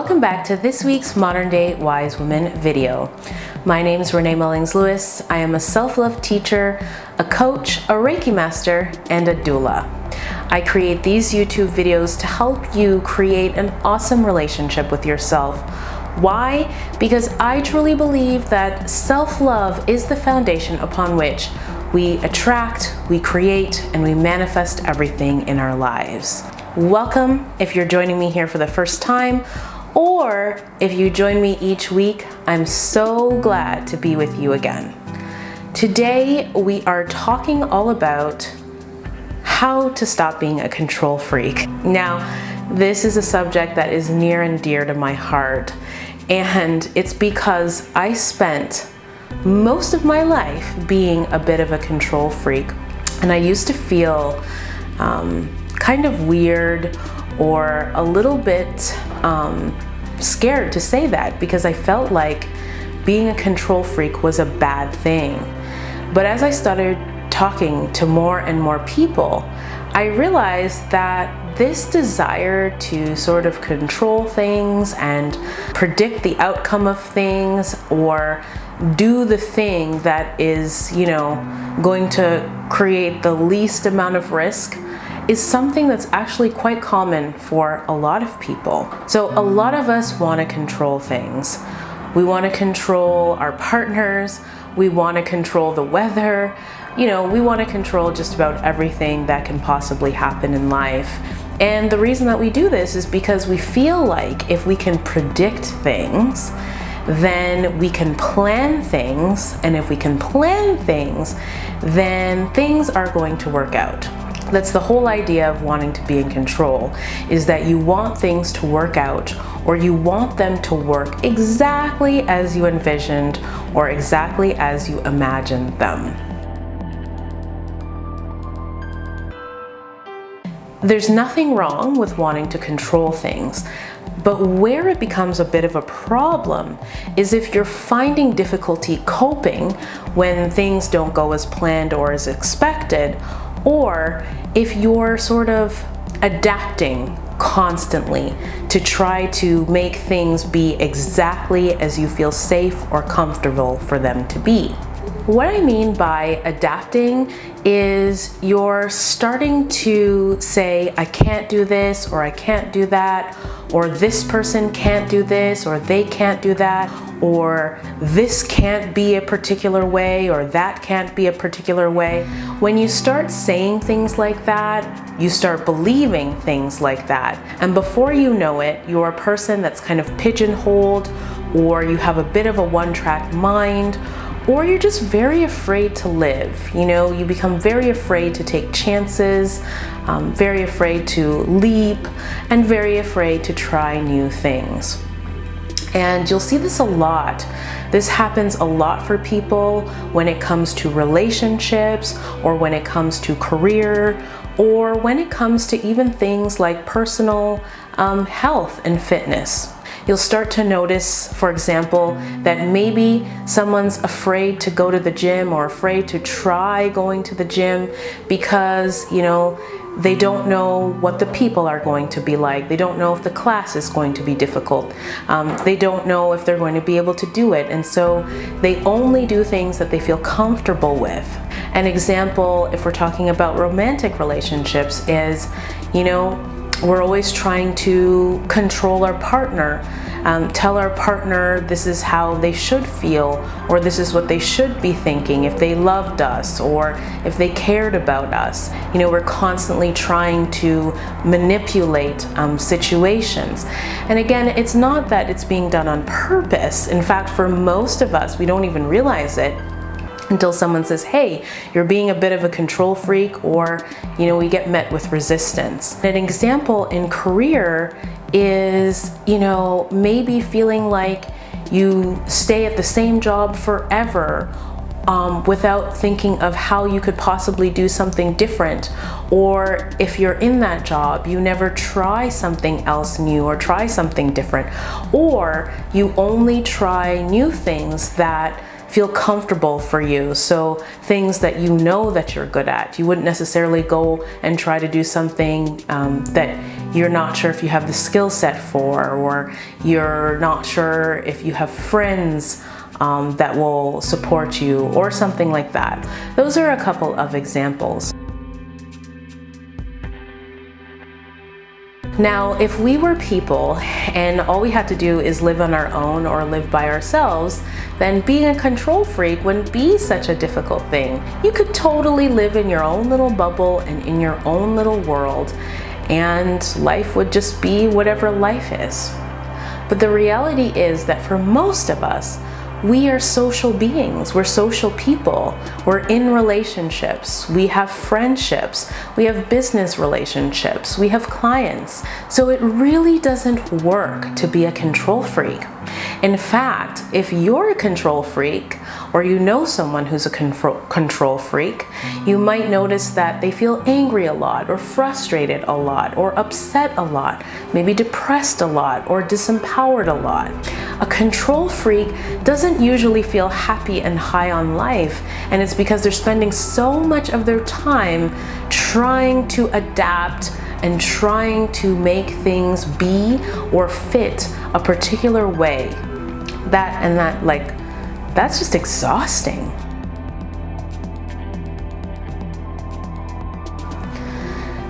Welcome back to this week's Modern Day Wise Woman video. My name is Renée Mullings-Lewis. I am a self-love teacher, a coach, a Reiki master, and a doula. I create these YouTube videos to help you create an awesome relationship with yourself. Why? Because I truly believe that self-love is the foundation upon which we attract, we create, and we manifest everything in our lives. Welcome if you're joining me here for the first time, or if you join me each week, I'm so glad to be with you again. Today, we are talking all about how to stop being a control freak. Now, this is a subject that is near and dear to my heart, and it's because I spent most of my life being a bit of a control freak, and I used to feel kind of weird or a little bit scared to say that, because I felt like being a control freak was a bad thing. But as I started talking to more and more people, I realized that this desire to sort of control things and predict the outcome of things, or do the thing that is, going to create the least amount of risk, is something that's actually quite common for a lot of people. So a lot of us want to control things. We want to control our partners, we want to control the weather, we want to control just about everything that can possibly happen in life. And the reason that we do this is because we feel like if we can predict things, then we can plan things, and if we can plan things, then things are going to work out. That's the whole idea of wanting to be in control, is that you want things to work out, or you want them to work exactly as you envisioned or exactly as you imagined them. There's nothing wrong with wanting to control things, but where it becomes a bit of a problem is if you're finding difficulty coping when things don't go as planned or as expected, or if you're sort of adapting constantly to try to make things be exactly as you feel safe or comfortable for them to be. What I mean by adapting is you're starting to say, I can't do this, or I can't do that, or this person can't do this, or they can't do that, or this can't be a particular way, or that can't be a particular way. When you start saying things like that, you start believing things like that. And before you know it, you're a person that's kind of pigeonholed, or you have a bit of a one-track mind, or you're just very afraid to live. You become very afraid to take chances, very afraid to leap, and very afraid to try new things. And you'll see this a lot. This happens a lot for people when it comes to relationships, or when it comes to career, or when it comes to even things like personal health and fitness. You'll start to notice, for example, that maybe someone's afraid to go to the gym, or afraid to try going to the gym because, they don't know what the people are going to be like. They don't know if the class is going to be difficult. They don't know if they're going to be able to do it. And so they only do things that they feel comfortable with. An example, if we're talking about romantic relationships, is, we're always trying to control our partner, tell our partner this is how they should feel, or this is what they should be thinking if they loved us, or if they cared about us. We're constantly trying to manipulate situations. And again, it's not that it's being done on purpose. In fact, for most of us, we don't even realize it until someone says, hey, you're being a bit of a control freak, or, we get met with resistance. An example in career is, maybe feeling like you stay at the same job forever, without thinking of how you could possibly do something different. Or if you're in that job, you never try something else new or try something different. Or you only try new things that feel comfortable for you. So things that that you're good at. You wouldn't necessarily go and try to do something that you're not sure if you have the skill set for, or you're not sure if you have friends that will support you, or something like that. Those are a couple of examples. Now, if we were people and all we had to do is live on our own or live by ourselves, then being a control freak wouldn't be such a difficult thing. You could totally live in your own little bubble and in your own little world, and life would just be whatever life is. But the reality is that for most of us, we are social beings, we're social people, we're in relationships, we have friendships, we have business relationships, we have clients. So it really doesn't work to be a control freak. In fact, if you're a control freak, or you know someone who's a control freak, you might notice that they feel angry a lot, or frustrated a lot, or upset a lot, maybe depressed a lot, or disempowered a lot. A control freak doesn't usually feel happy and high on life, and it's because they're spending so much of their time trying to adapt and trying to make things be or fit a particular way. That's just exhausting.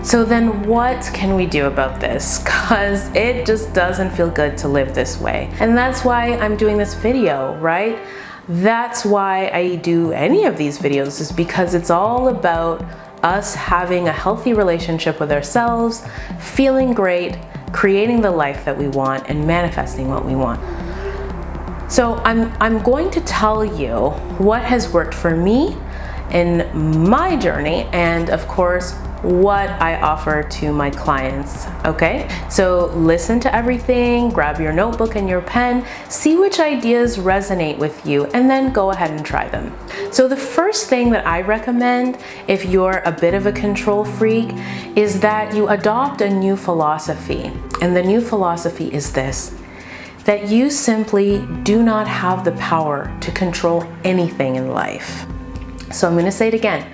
So then what can we do about this? Because it just doesn't feel good to live this way. And that's why I'm doing this video, right? That's why I do any of these videos, is because it's all about us having a healthy relationship with ourselves, feeling great, creating the life that we want, and manifesting what we want. So I'm going to tell you what has worked for me in my journey, and of course, what I offer to my clients, okay? So listen to everything, grab your notebook and your pen, see which ideas resonate with you, and then go ahead and try them. So the first thing that I recommend, if you're a bit of a control freak, is that you adopt a new philosophy. And the new philosophy is this: that you simply do not have the power to control anything in life. So I'm going to say it again.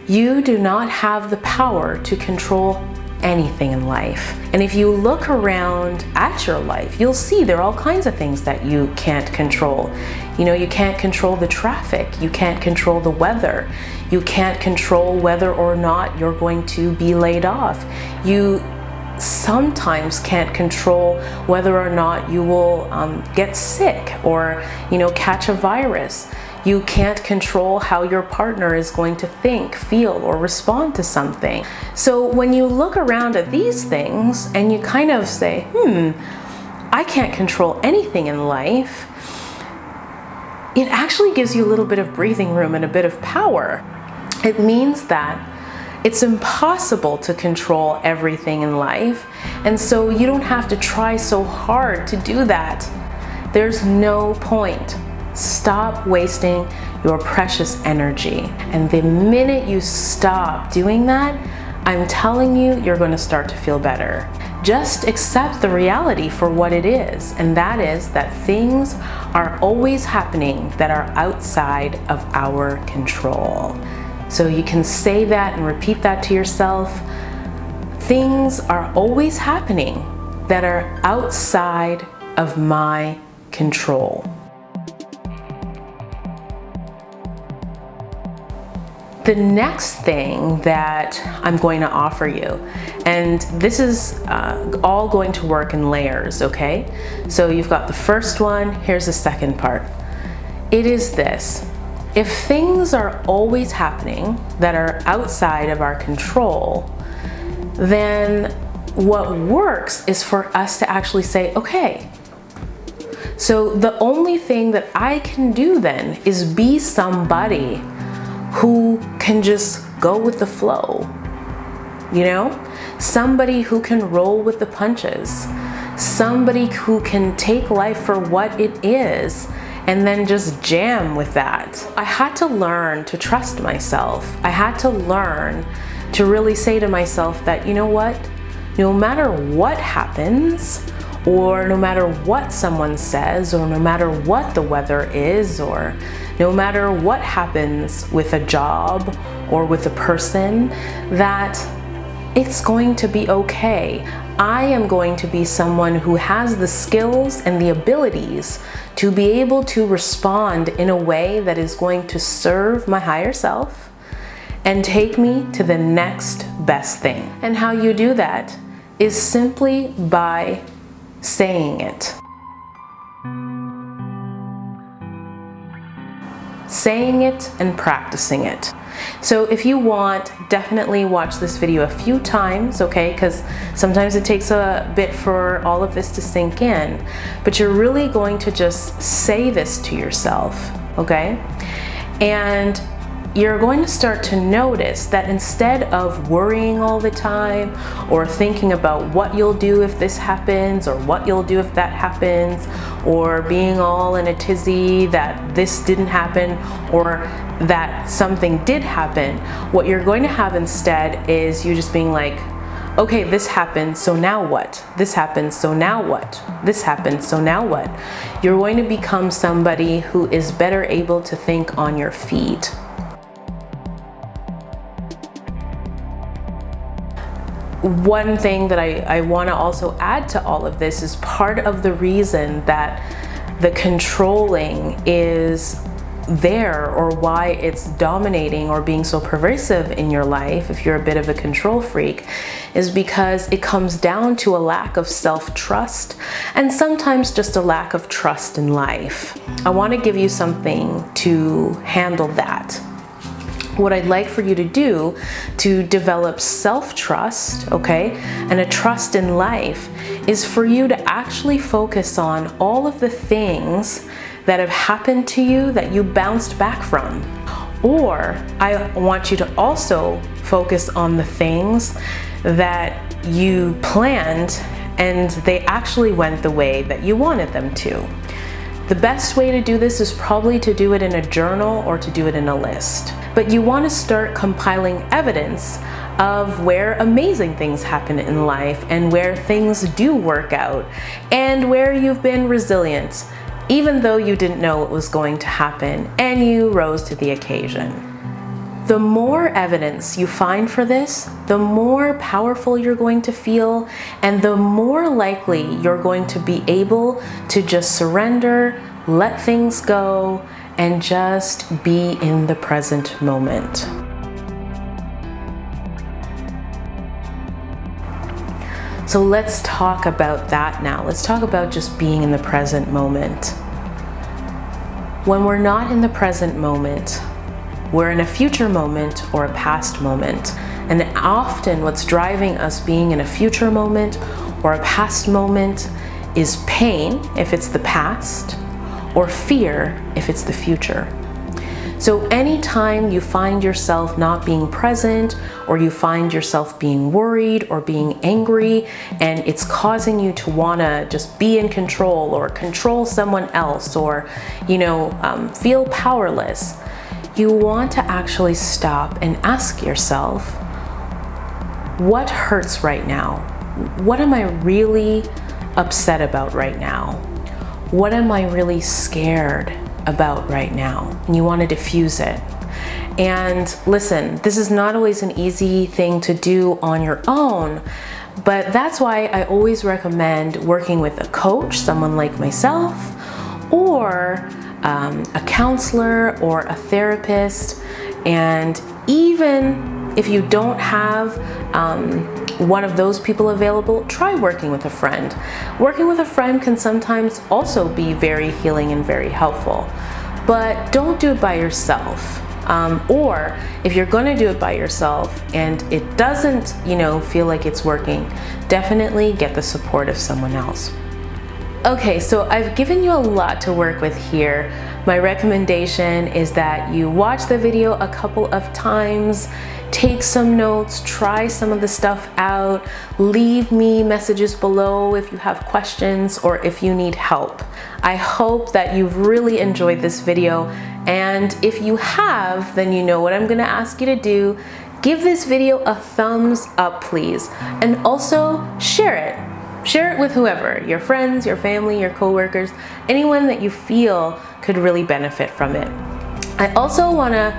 You do not have the power to control anything in life. And if you look around at your life, you'll see there are all kinds of things that you can't control. You know, you can't control the traffic, you can't control the weather, you can't control whether or not you're going to be laid off. You sometimes can't control whether or not you will get sick or, catch a virus. You can't control how your partner is going to think, feel, or respond to something. So when you look around at these things and you kind of say, I can't control anything in life, it actually gives you a little bit of breathing room and a bit of power. It means that it's impossible to control everything in life, and so you don't have to try so hard to do that. There's no point. Stop wasting your precious energy. And the minute you stop doing that, I'm telling you, you're going to start to feel better. Just accept the reality for what it is, and that is that things are always happening that are outside of our control. So you can say that and repeat that to yourself. Things are always happening that are outside of my control. The next thing that I'm going to offer you, and this is all going to work in layers, okay? So you've got the first one, here's the second part. It is this: if things are always happening that are outside of our control, then what works is for us to actually say, okay, so the only thing that I can do then is be somebody who can just go with the flow, somebody who can roll with the punches, somebody who can take life for what it is and then just jam with that. I had to learn to trust myself. I had to learn to really say to myself that, you know what, no matter what happens, or no matter what someone says, or no matter what the weather is, or no matter what happens with a job or with a person, that It's going to be okay. I am going to be someone who has the skills and the abilities to be able to respond in a way that is going to serve my higher self and take me to the next best thing. And how you do that is simply by saying it. Saying it and practicing it. So if you want, definitely watch this video a few times, okay? Because sometimes it takes a bit for all of this to sink in, but you're really going to just say this to yourself, okay? And you're going to start to notice that instead of worrying all the time or thinking about what you'll do if this happens or what you'll do if that happens, or being all in a tizzy that this didn't happen or that something did happen, what you're going to have instead is you just being like, okay, this happened, so now what? This happened, so now what? This happened, so now what? You're going to become somebody who is better able to think on your feet. One thing that I want to also add to all of this is part of the reason that the controlling is there, or why it's dominating or being so pervasive in your life, if you're a bit of a control freak, is because it comes down to a lack of self-trust and sometimes just a lack of trust in life. I want to give you something to handle that. What I'd like for you to do to develop self-trust, okay, and a trust in life is for you to actually focus on all of the things that have happened to you that you bounced back from. Or I want you to also focus on the things that you planned and they actually went the way that you wanted them to. The best way to do this is probably to do it in a journal or to do it in a list. But you want to start compiling evidence of where amazing things happen in life and where things do work out and where you've been resilient, even though you didn't know it was going to happen and you rose to the occasion. The more evidence you find for this, the more powerful you're going to feel, and the more likely you're going to be able to just surrender, let things go, and just be in the present moment. So let's talk about that now. Let's talk about just being in the present moment. When we're not in the present moment, we're in a future moment or a past moment. And often what's driving us being in a future moment or a past moment is pain, if it's the past, or fear, if it's the future. So anytime you find yourself not being present, or you find yourself being worried or being angry, and it's causing you to wanna just be in control or control someone else, or feel powerless, you want to actually stop and ask yourself, what hurts right now? What am I really upset about right now? What am I really scared about right now? And you want to diffuse it. And listen, this is not always an easy thing to do on your own, but that's why I always recommend working with a coach, someone like myself, or a counselor or a therapist. And even if you don't have one of those people available, try working with a friend. Working with a friend can sometimes also be very healing and very helpful, but don't do it by yourself. Or if you're going to do it by yourself and it doesn't, feel like it's working, definitely get the support of someone else. Okay, so I've given you a lot to work with here. My recommendation is that you watch the video a couple of times, take some notes, try some of the stuff out, leave me messages below if you have questions or if you need help. I hope that you've really enjoyed this video, and if you have, then you know what I'm gonna ask you to do. Give this video a thumbs up, please, and also share it. Share it with whoever, your friends, your family, your coworkers, anyone that you feel could really benefit from it. I also want to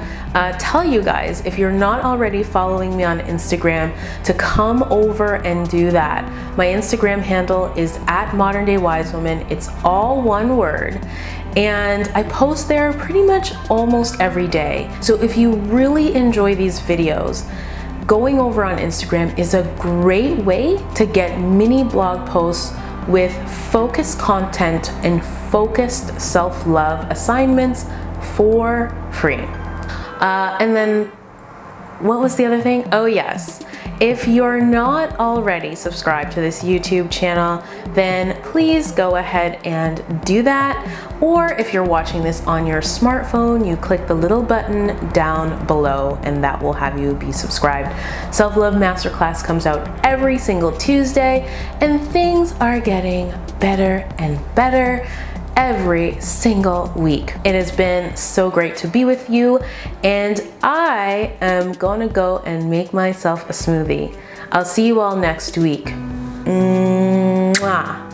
tell you guys, if you're not already following me on Instagram, to come over and do that. My Instagram handle is @ModernDayWiseWoman. It's all one word. And I post there pretty much almost every day. So if you really enjoy these videos, going over on Instagram is a great way to get mini blog posts with focused content and focused self-love assignments for free. And then, what was the other thing? Oh yes, if you're not already subscribed to this YouTube channel, then please go ahead and do that. Or if you're watching this on your smartphone, you click the little button down below and that will have you be subscribed. Self-Love Masterclass comes out every single Tuesday and things are getting better and better every single week. It has been so great to be with you, and I am gonna go and make myself a smoothie. I'll see you all next week. Mwah.